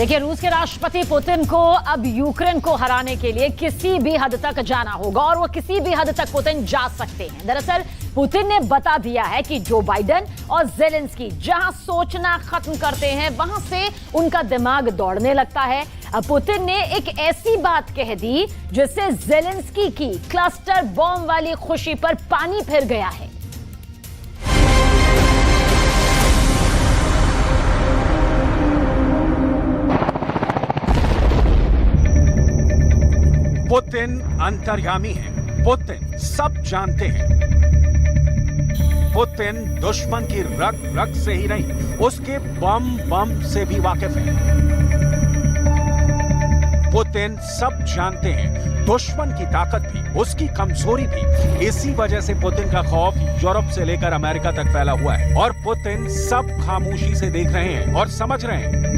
देखिए, रूस के राष्ट्रपति पुतिन को अब यूक्रेन को हराने के लिए किसी भी हद तक जाना होगा और वो किसी भी हद तक पुतिन जा सकते हैं। दरअसल पुतिन ने बता दिया है कि जो बाइडेन और ज़ेलेंस्की जहां सोचना खत्म करते हैं वहां से उनका दिमाग दौड़ने लगता है। अब पुतिन ने एक ऐसी बात कह दी जिससे ज़ेलेंस्की की क्लस्टर बॉम्ब वाली खुशी पर पानी फिर गया है। पुतिन अंतर्यामी है। पुतिन सब जानते हैं। पुतिन दुश्मन की रग रग से ही नहीं, उसके बम से भी वाकिफ है। पुतिन सब जानते हैं, दुश्मन की ताकत भी, उसकी कमजोरी भी। इसी वजह से पुतिन का खौफ यूरोप से लेकर अमेरिका तक फैला हुआ है और पुतिन सब खामोशी से देख रहे हैं और समझ रहे हैं।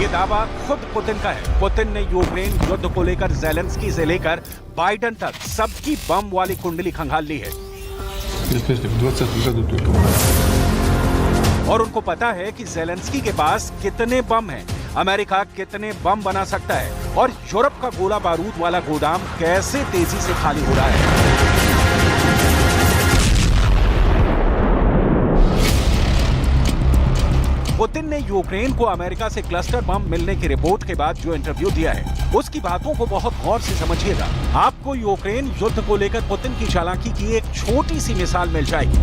ये दावा खुद पुतिन का है। पुतिन ने यूक्रेन युद्ध को लेकर ज़ेलेंस्की से लेकर बाइडेन तक सबकी बम वाली कुंडली खंगाल ली है और उनको पता है कि ज़ेलेंस्की के पास कितने बम हैं, अमेरिका कितने बम बना सकता है और यूरोप का गोला बारूद वाला गोदाम कैसे तेजी से खाली हो रहा है। पुतिन ने यूक्रेन को अमेरिका से क्लस्टर बम मिलने की रिपोर्ट के बाद जो इंटरव्यू दिया है, उसकी बातों को बहुत गौर से समझिएगा। आपको यूक्रेन युद्ध को लेकर पुतिन की चालाकी की एक छोटी सी मिसाल मिल जाएगी।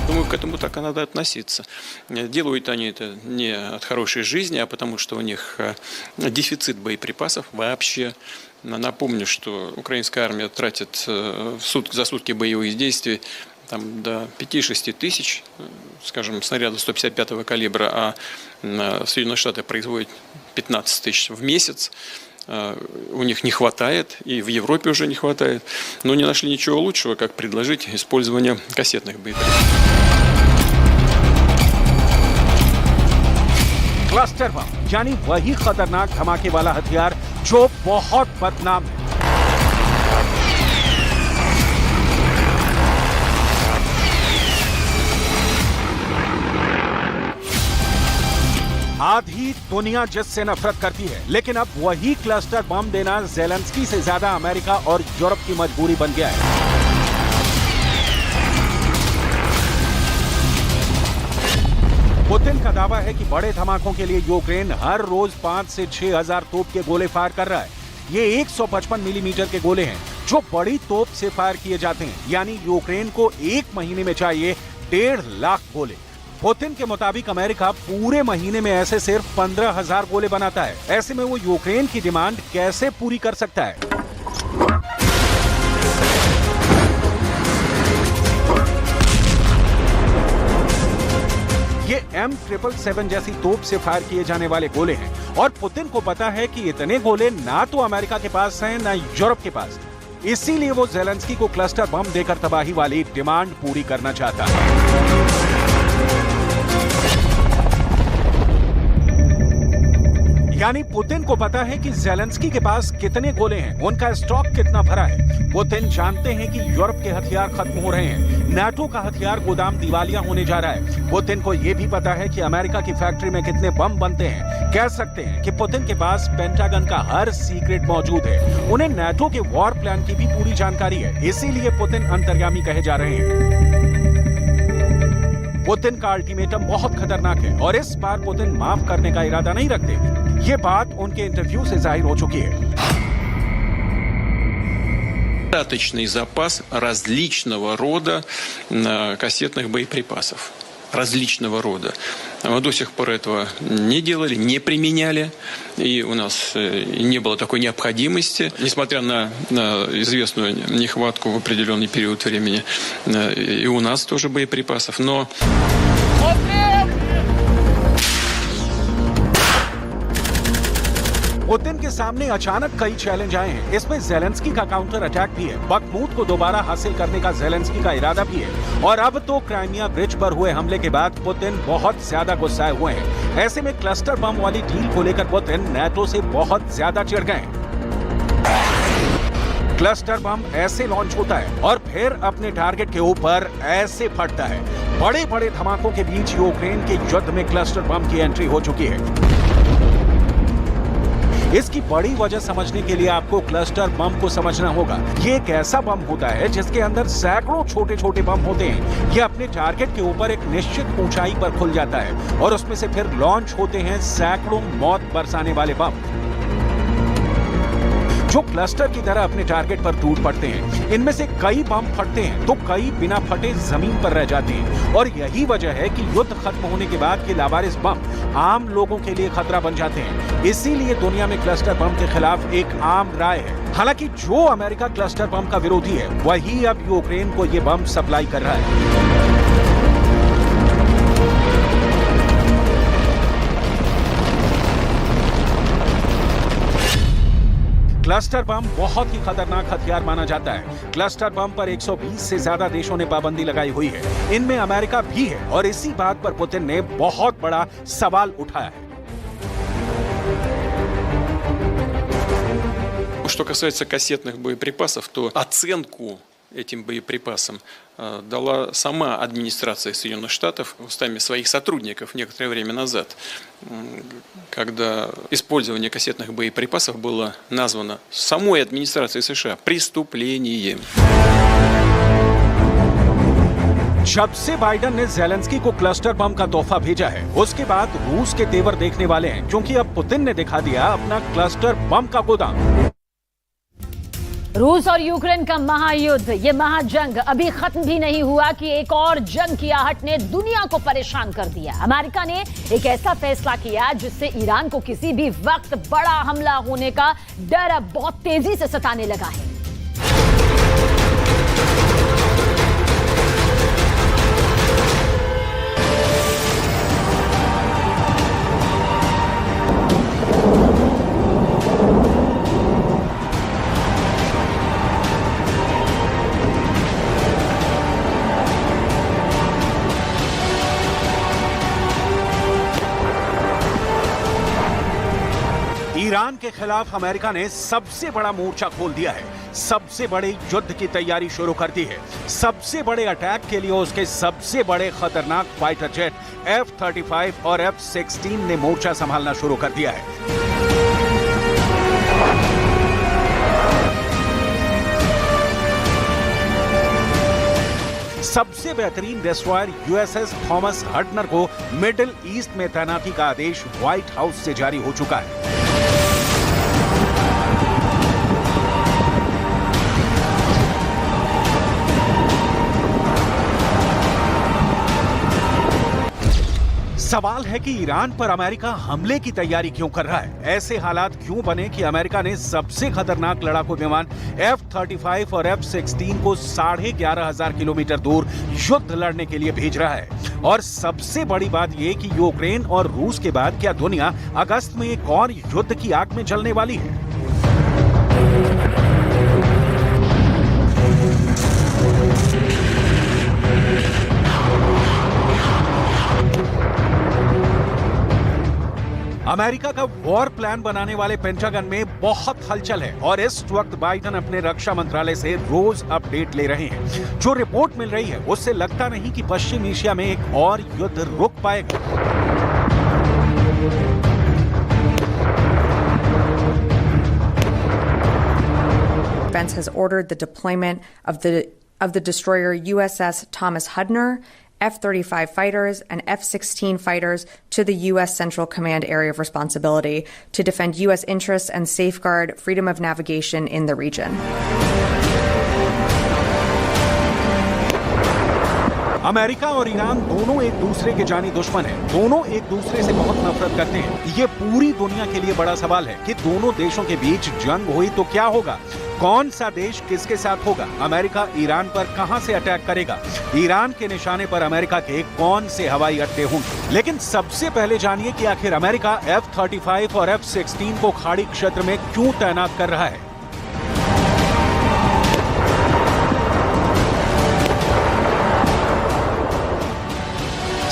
Думаю, к этому так и надо относиться. Делают они это не от хорошей жизни, а потому что у них дефицит боеприпасов вообще. Напомню, что украинская армия тратит за сутки боевых действий там, до 5-6 тысяч, скажем, снарядов 155-го калибра, а Соединенные Штаты производят 15 тысяч в месяц. У них не хватает, и в Европе уже не хватает, но не нашли ничего лучшего, как предложить использование кассетных боеприпасов. क्लस्टर बम यानी वही खतरनाक धमाके वाला हथियार जो बहुत बदनाम है। आधी दुनिया जिससे नफरत करती है, लेकिन अब वही क्लस्टर बम देना ज़ेलेंस्की से ज्यादा अमेरिका और यूरोप की मजबूरी बन गया है। पुतिन का दावा है कि बड़े धमाकों के लिए यूक्रेन हर रोज 5 से 6 हजार तोप के गोले फायर कर रहा है। ये 155 मिलीमीटर के गोले हैं जो बड़ी तोप से फायर किए जाते हैं, यानी यूक्रेन को 1 महीने में चाहिए 1.5 लाख गोले। पुतिन के मुताबिक अमेरिका पूरे महीने में ऐसे सिर्फ 15,000 गोले बनाता है। ऐसे में वो यूक्रेन की डिमांड कैसे पूरी कर सकता है? ये M777 जैसी तोप से फायर किए जाने वाले गोले हैं और पुतिन को पता है कि इतने गोले ना तो अमेरिका के पास हैं ना यूरोप के पास। इसीलिए वो ज़ेलेंस्की को क्लस्टर बम देकर तबाही वाली डिमांड पूरी करना चाहता है। यानी पुतिन को पता है कि ज़ेलेंस्की के पास कितने गोले हैं, उनका स्टॉक कितना भरा है। पुतिन जानते हैं कि यूरोप के हथियार खत्म हो रहे हैं, नाटो का हथियार गोदाम दिवालिया होने जा रहा है। पुतिन को यह भी पता है कि अमेरिका की फैक्ट्री में कितने बम बनते हैं। कह सकते हैं कि पुतिन के पास पेंटागन का हर सीक्रेट मौजूद है। उन्हें नाटो के वॉर प्लान की भी पूरी जानकारी है, इसीलिए पुतिन अंतर्यामी कहे जा रहे हैं। पुतिन का अल्टीमेटम बहुत खतरनाक है और इस बार पुतिन माफ करने का इरादा नहीं रखते। ये बात उनके इंटरव्यू से जाहिर हो चुकी है। Достаточный запас различного рода кассетных боеприпасов. Различного рода. Мы до сих пор этого не делали, не применяли, и у нас не было такой необходимости, несмотря на известную нехватку в определенный период времени, и у нас тоже боеприпасов, но... पुतिन के सामने अचानक कई चैलेंज आए हैं। इसमें ज़ेलेंस्की का काउंटर अटैक भी है, बखमूत को दोबारा हासिल करने का ज़ेलेंस्की का इरादा भी है और अब तो क्राइमिया ब्रिज पर हुए हमले के बाद पुतिन बहुत ज्यादा गुस्साए हुए हैं। ऐसे में क्लस्टर बम वाली डील को लेकर पुतिन नाटो से बहुत ज्यादा चिढ़ गए। क्लस्टर बम ऐसे लॉन्च होता है और फिर अपने टारगेट के ऊपर ऐसे फटता है। बड़े बड़े धमाकों के बीच यूक्रेन के युद्ध में क्लस्टर बम की एंट्री हो चुकी है। इसकी बड़ी वजह समझने के लिए आपको क्लस्टर बम को समझना होगा। ये एक ऐसा बम होता है जिसके अंदर सैकड़ों छोटे छोटे बम होते हैं। ये अपने टारगेट के ऊपर एक निश्चित ऊंचाई पर खुल जाता है और उसमें से फिर लॉन्च होते हैं सैकड़ों मौत बरसाने वाले बम जो क्लस्टर की तरह अपने टारगेट पर टूट पड़ते हैं। इनमें से कई बम फटते हैं तो कई बिना फटे जमीन पर रह जाते हैं और यही वजह है कि युद्ध खत्म होने के बाद के लावारिस बम आम लोगों के लिए खतरा बन जाते हैं। इसीलिए दुनिया में क्लस्टर बम के खिलाफ एक आम राय है। हालांकि जो अमेरिका क्लस्टर बम का विरोधी है वही अब यूक्रेन को ये बम सप्लाई कर रहा है। क्लस्टर बम बहुत ही खतरनाक हथियार माना जाता है। क्लस्टर बम पर 120 से ज्यादा देशों ने पाबंदी लगाई हुई है। इनमें अमेरिका भी है और इसी बात पर पुतिन ने बहुत बड़ा सवाल उठाया है। Что касается кассетных боеприпасов, то оценку этим боеприпасам дала сама администрация Соединенных Штатов устами своих сотрудников некоторое время назад, когда использование кассетных боеприпасов было названо самой администрацией США преступлением. जब से बाइडेन ने ज़ेलेंस्की को क्लस्टर बम का तोहफा भेजा है उसके बाद रूस के तेवर देखने वाले हैं, क्योंकि अब पुतिन ने दिखा दिया अपना क्लस्टर बम का गोदाम। रूस और यूक्रेन का महायुद्ध, ये महाजंग अभी खत्म भी नहीं हुआ कि एक और जंग की आहट ने दुनिया को परेशान कर दिया। अमेरिका ने एक ऐसा फैसला किया जिससे ईरान को किसी भी वक्त बड़ा हमला होने का डर अब बहुत तेजी से सताने लगा है। ईरान के खिलाफ अमेरिका ने सबसे बड़ा मोर्चा खोल दिया है, सबसे बड़े युद्ध की तैयारी शुरू कर दी है। सबसे बड़े अटैक के लिए उसके सबसे बड़े खतरनाक फाइटर जेट F-35 और F-16 ने मोर्चा संभालना शुरू कर दिया है। सबसे बेहतरीन डिस्ट्रॉयर USS थॉमस हटनर को मिडिल ईस्ट में तैनाती का आदेश व्हाइट हाउस से जारी हो चुका है। सवाल है कि ईरान पर अमेरिका हमले की तैयारी क्यों कर रहा है? ऐसे हालात क्यों बने कि अमेरिका ने सबसे खतरनाक लड़ाकू विमान F-35 और F-16 को 11,500 किलोमीटर दूर युद्ध लड़ने के लिए भेज रहा है? और सबसे बड़ी बात यह कि यूक्रेन और रूस के बाद क्या दुनिया अगस्त में एक और युद्ध की आग में जलने वाली है? अमेरिका का वॉर प्लान बनाने वाले पेंटागन में बहुत हलचल है और इस वक्त बाइडेन अपने रक्षा मंत्रालय से रोज अपडेट ले रहे हैं। जो रिपोर्ट मिल रही है उससे लगता नहीं कि पश्चिम एशिया में एक और युद्ध रुक पाएगा। Defense has ordered the deployment of the destroyer USS Thomas Hudner, F-35 fighters and F-16 fighters to the U.S. Central Command Area of Responsibility to defend U.S. interests and safeguard freedom of navigation in the region. America और Iran दोनों एक दूसरे के जानी दुश्मन हैं। दोनों एक दूसरे से बहुत नफरत करते हैं। ये पूरी दुनिया के लिए बड़ा सवाल है कि दोनों देशों के बीच जंग हुई तो क्या होगा? कौन सा देश किसके साथ होगा? अमेरिका ईरान पर कहां से अटैक करेगा? ईरान के निशाने पर अमेरिका के कौन से हवाई अड्डे होंगे? लेकिन सबसे पहले जानिए कि आखिर अमेरिका F-35 और F-16 को खाड़ी क्षेत्र में क्यों तैनात कर रहा है।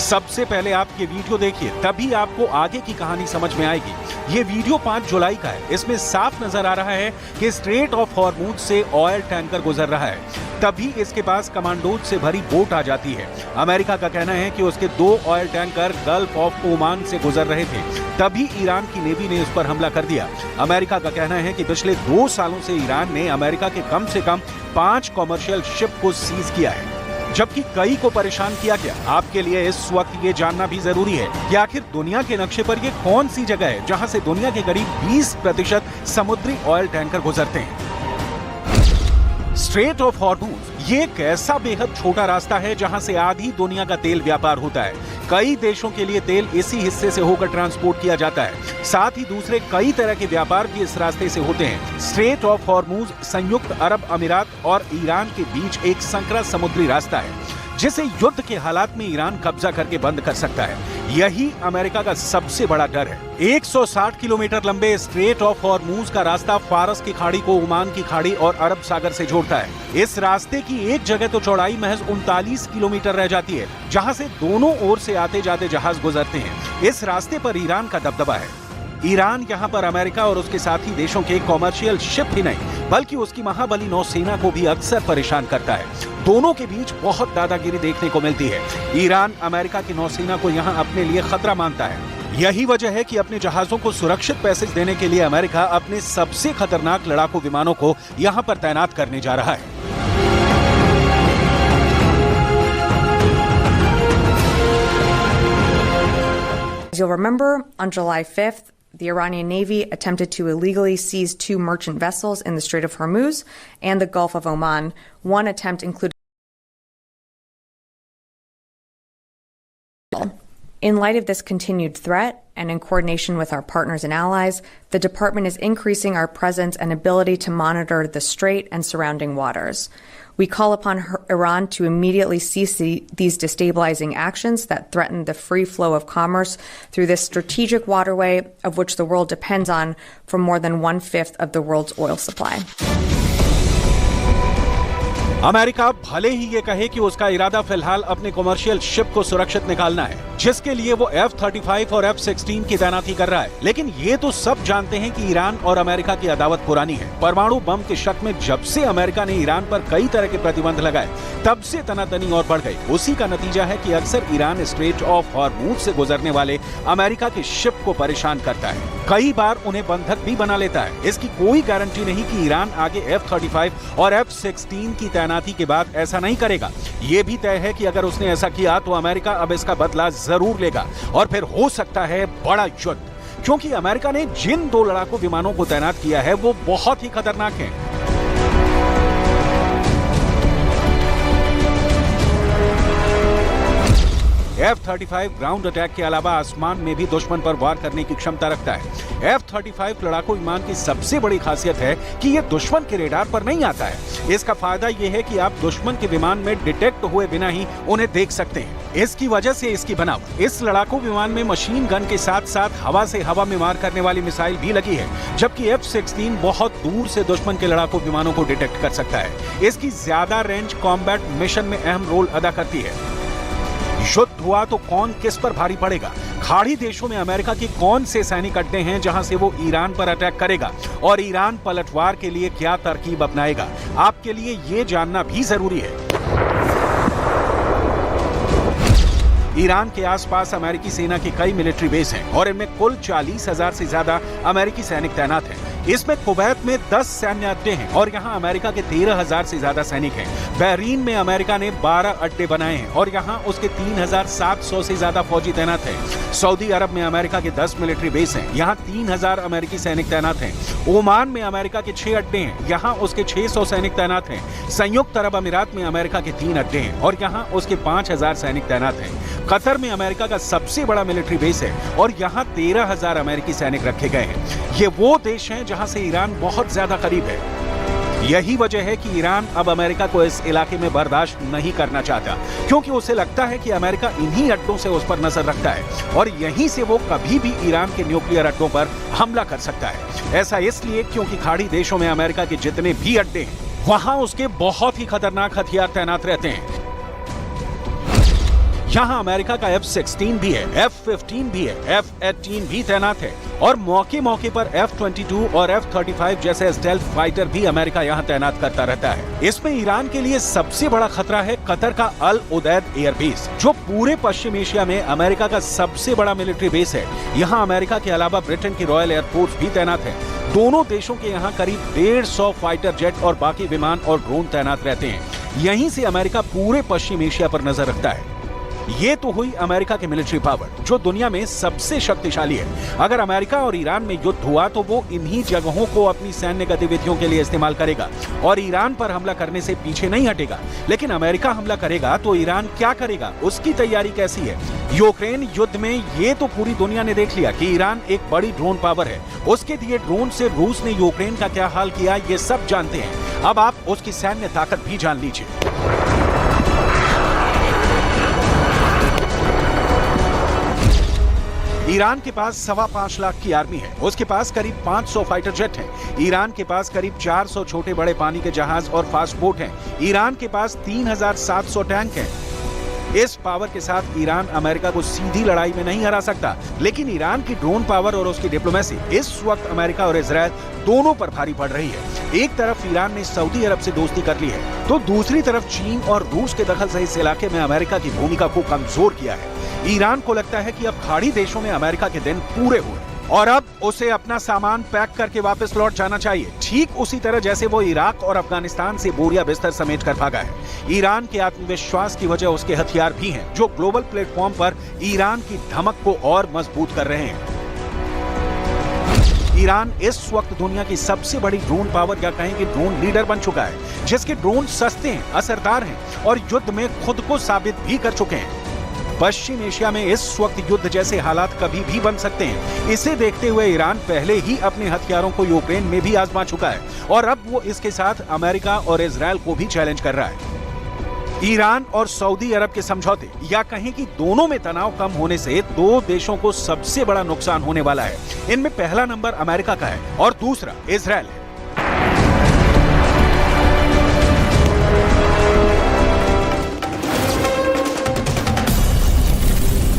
सबसे पहले आप ये वीडियो देखिए, तभी आपको आगे की कहानी समझ में आएगी। ये वीडियो 5 जुलाई का है। इसमें साफ नजर आ रहा है कि स्ट्रेट ऑफ हॉर्मुज से ऑयल टैंकर गुजर रहा है। तभी इसके पास कमांडोज से भरी बोट आ जाती है। अमेरिका का कहना है कि उसके 2 oil tanker gulf of Oman से गुजर रहे थे। तभी ईरान की नेवी ने इस पर हमला कर दिया। अमेरिका का कहना है कि पिछले 2 सालों से ईरान ने अमेरिका के कम से कम 5 कॉमर्शियल शिप को सीज किया है, जबकि कई को परेशान किया गया। आपके लिए इस वक्त ये जानना भी जरूरी है कि आखिर दुनिया के नक्शे पर ये कौन सी जगह है जहां से दुनिया के करीब 20% समुद्री ऑयल टैंकर गुजरते हैं। स्ट्रेट ऑफ हॉर्मुज ये एक ऐसा बेहद छोटा रास्ता है जहां से आधी दुनिया का तेल व्यापार होता है। कई देशों के लिए तेल इसी हिस्से से होकर ट्रांसपोर्ट किया जाता है। साथ ही दूसरे कई तरह के व्यापार भी इस रास्ते से होते हैं। स्ट्रेट ऑफ हॉर्मुज संयुक्त अरब अमीरात और ईरान के बीच एक संकरा समुद्री रास्ता है, जिसे युद्ध के हालात में ईरान कब्जा करके बंद कर सकता है। यही अमेरिका का सबसे बड़ा डर है। 160 किलोमीटर लंबे स्ट्रेट ऑफ हॉर्मुज का रास्ता फारस की खाड़ी को ओमान की खाड़ी और अरब सागर से जोड़ता है। इस रास्ते की एक जगह तो चौड़ाई महज 39 किलोमीटर रह जाती है, जहां से दोनों ओर से आते जाते जहाज गुजरते हैं। इस रास्ते पर ईरान का दबदबा है। ईरान यहां पर अमेरिका और उसके साथी देशों के कॉमर्शियल शिप ही नहीं, बल्कि उसकी महाबली नौसेना को भी अक्सर परेशान करता है। दोनों के बीच बहुत दादागिरी देखने को मिलती है। ईरान अमेरिका की नौसेना को यहां अपने लिए खतरा मानता है। यही वजह है कि अपने जहाजों को सुरक्षित पैसेज देने के लिए अमेरिका अपने सबसे खतरनाक लड़ाकू विमानों को यहां पर तैनात करने जा रहा है। As you'll remember, on July 5th, the Iranian Navy attempted to illegally seize 2 merchant vessels in the Strait of Hormuz and the Gulf of Oman. One attempt included. In light of this continued threat, and in coordination with our partners and allies, the department is increasing our presence and ability to monitor the strait and surrounding waters. We call upon Iran to immediately cease these destabilizing actions that threaten the free flow of commerce through this strategic waterway of which the world depends on for more than 1/5 of the world's oil supply. America भले ही ये कहे कि उसका इरादा फिलहाल अपने commercial ship को सुरक्षित निकालना है, जिसके लिए वो F-35 और F-16 की तैनाती कर रहा है, लेकिन ये तो सब जानते हैं कि ईरान और अमेरिका की अदावत पुरानी है। परमाणु बम के शक में जब से अमेरिका ने ईरान पर कई तरह के प्रतिबंध लगाए, तब से तनातनी और बढ़ गई। उसी का नतीजा है कि अक्सर ईरान स्ट्रेट ऑफ हॉर्मुज से गुजरने वाले अमेरिका के शिप को परेशान करता है। कई बार उन्हें बंधक भी बना लेता है। इसकी कोई गारंटी नहीं कि ईरान आगे F-35 और F-16 की तैनाती के बाद ऐसा नहीं करेगा। ये भी तय है कि अगर उसने ऐसा किया तो अमेरिका अब इसका बदला जरूर लेगा और फिर हो सकता है बड़ा युद्ध, क्योंकि अमेरिका ने जिन 2 लड़ाकू विमानों को तैनात किया है वो बहुत ही खतरनाक हैं। F-35 ग्राउंड अटैक के अलावा आसमान में भी दुश्मन पर वार करने की क्षमता रखता है। F-35 लड़ाकू विमान की सबसे बड़ी खासियत है कि यह दुश्मन के रेडार पर नहीं आता है। इसका फायदा यह है कि आप दुश्मन के विमान में डिटेक्ट हुए बिना ही उन्हें देख सकते हैं। इसकी वजह से इसकी बनावट। इस लड़ाकू विमान में मशीन गन के साथ साथ हवा से हवा में मार करने वाली मिसाइल भी लगी है, जबकि F-16 बहुत दूर से दुश्मन के लड़ाकू विमानों को डिटेक्ट कर सकता है। इसकी ज्यादा रेंज कॉम्बैट मिशन में अहम रोल अदा करती है। युद्ध हुआ तो कौन किस पर भारी पड़ेगा? खाड़ी देशों में अमेरिका के कौन से सैनिक अड्डे हैं जहां से वो ईरान पर अटैक करेगा, और ईरान पलटवार के लिए क्या तरकीब अपनाएगा? आपके लिए ये जानना भी जरूरी है। ईरान के आसपास अमेरिकी सेना की कई मिलिट्री बेस हैं और इनमें कुल 40,000 से ज्यादा अमेरिकी सैनिक तैनात हैं। इसमें कुवैत में 10 सैन्य अड्डे हैं और यहाँ अमेरिका के 13,000 से ज्यादा सैनिक हैं। बहरीन में अमेरिका ने 12 अड्डे बनाए हैं और यहाँ उसके 3,700 से ज्यादा फौजी तैनात हैं। सऊदी अरब में अमेरिका के 10 मिलिट्री बेस हैं, यहाँ 3,000 अमेरिकी सैनिक तैनात हैं। ओमान में अमेरिका के 6 अड्डे हैं, यहाँ उसके 600 सैनिक तैनात हैं। संयुक्त अरब अमीरात में अमेरिका के 3 अड्डे हैं और यहाँ उसके 5,000 सैनिक तैनात हैं। कतर में अमेरिका का सबसे बड़ा मिलिट्री बेस है और यहाँ 13,000 अमेरिकी सैनिक रखे गए हैं। ये वो देश हैं जहाँ से ईरान बहुत ज्यादा करीब है। यही वजह है कि ईरान अब अमेरिका को इस इलाके में बर्दाश्त नहीं करना चाहता, क्योंकि उसे लगता है कि अमेरिका इन्हीं अड्डों से उस पर नजर रखता है और यहीं से वो कभी भी ईरान के न्यूक्लियर अड्डों पर हमला कर सकता है। ऐसा इसलिए क्योंकि खाड़ी देशों में अमेरिका के जितने भी अड्डे हैं, वहां उसके बहुत ही खतरनाक हथियार तैनात रहते हैं। यहाँ अमेरिका का F-16 भी है, F-15 भी है, F-18 भी तैनात है और मौके मौके पर F-22 और F-35 जैसे स्टेल्थ फाइटर भी अमेरिका यहाँ तैनात करता रहता है। इसमें ईरान के लिए सबसे बड़ा खतरा है कतर का अल उदैद एयरबेस, जो पूरे पश्चिम एशिया में अमेरिका का सबसे बड़ा मिलिट्री बेस है। यहाँ अमेरिका के अलावा ब्रिटेन की रॉयल एयरफोर्स भी तैनात है। दोनों देशों के यहाँ करीब 150 फाइटर जेट और बाकी विमान और ड्रोन तैनात रहते हैं। यहीं से अमेरिका पूरे पश्चिम एशिया पर नजर रखता है। ये तो हुई अमेरिका की मिलिट्री पावर, जो दुनिया में सबसे शक्तिशाली है। अगर अमेरिका और ईरान में युद्ध हुआ तो वो इन्हीं जगहों को अपनी सैन्य गतिविधियों के लिए इस्तेमाल करेगा और ईरान पर हमला करने से पीछे नहीं हटेगा। लेकिन अमेरिका हमला करेगा तो ईरान क्या करेगा, उसकी तैयारी कैसी है? यूक्रेन युद्ध में ये तो पूरी दुनिया ने देख लिया कि ईरान एक बड़ी ड्रोन पावर है। उसके दिए ड्रोन से रूस ने यूक्रेन का क्या हाल किया, ये सब जानते हैं। अब आप उसकी सैन्य ताकत भी जान लीजिए। ईरान के पास 5.25 लाख की आर्मी है। उसके पास करीब 500 फाइटर जेट हैं। ईरान के पास करीब 400 छोटे बड़े पानी के जहाज और फास्ट बोट हैं। ईरान के पास 3700 टैंक हैं। इस पावर के साथ ईरान अमेरिका को सीधी लड़ाई में नहीं हरा सकता, लेकिन ईरान की ड्रोन पावर और उसकी डिप्लोमेसी इस वक्त अमेरिका और इजरायल दोनों पर भारी पड़ रही है। एक तरफ ईरान ने सऊदी अरब से दोस्ती कर ली है, तो दूसरी तरफ चीन और रूस के दखल से इस इलाके में अमेरिका की भूमिका को कमजोर किया है। ईरान को लगता है कि अब खाड़ी देशों में अमेरिका के दिन पूरे हुए और अब उसे अपना सामान पैक करके वापस लौट जाना चाहिए, ठीक उसी तरह जैसे वो इराक और अफगानिस्तान से बोरिया बिस्तर समेट कर भागा है। ईरान के आत्मविश्वास की वजह उसके हथियार भी हैं, जो ग्लोबल प्लेटफॉर्म पर ईरान की धमक को और मजबूत कर रहे हैं। ईरान इस वक्त दुनिया की सबसे बड़ी ड्रोन पावर या कहें कि ड्रोन लीडर बन चुका है, जिसके ड्रोन सस्ते हैं, असरदार हैं और युद्ध में खुद को साबित भी कर चुके हैं। पश्चिम एशिया में इस वक्त युद्ध जैसे हालात कभी भी बन सकते हैं। इसे देखते हुए ईरान पहले ही अपने हथियारों को यूक्रेन में भी आजमा चुका है और अब वो इसके साथ अमेरिका और इजरायल को भी चैलेंज कर रहा है। ईरान और सऊदी अरब के समझौते या कहें कि दोनों में तनाव कम होने से दो देशों को सबसे बड़ा नुकसान होने वाला है। इनमें पहला नंबर अमेरिका का है और दूसरा इजरायल है।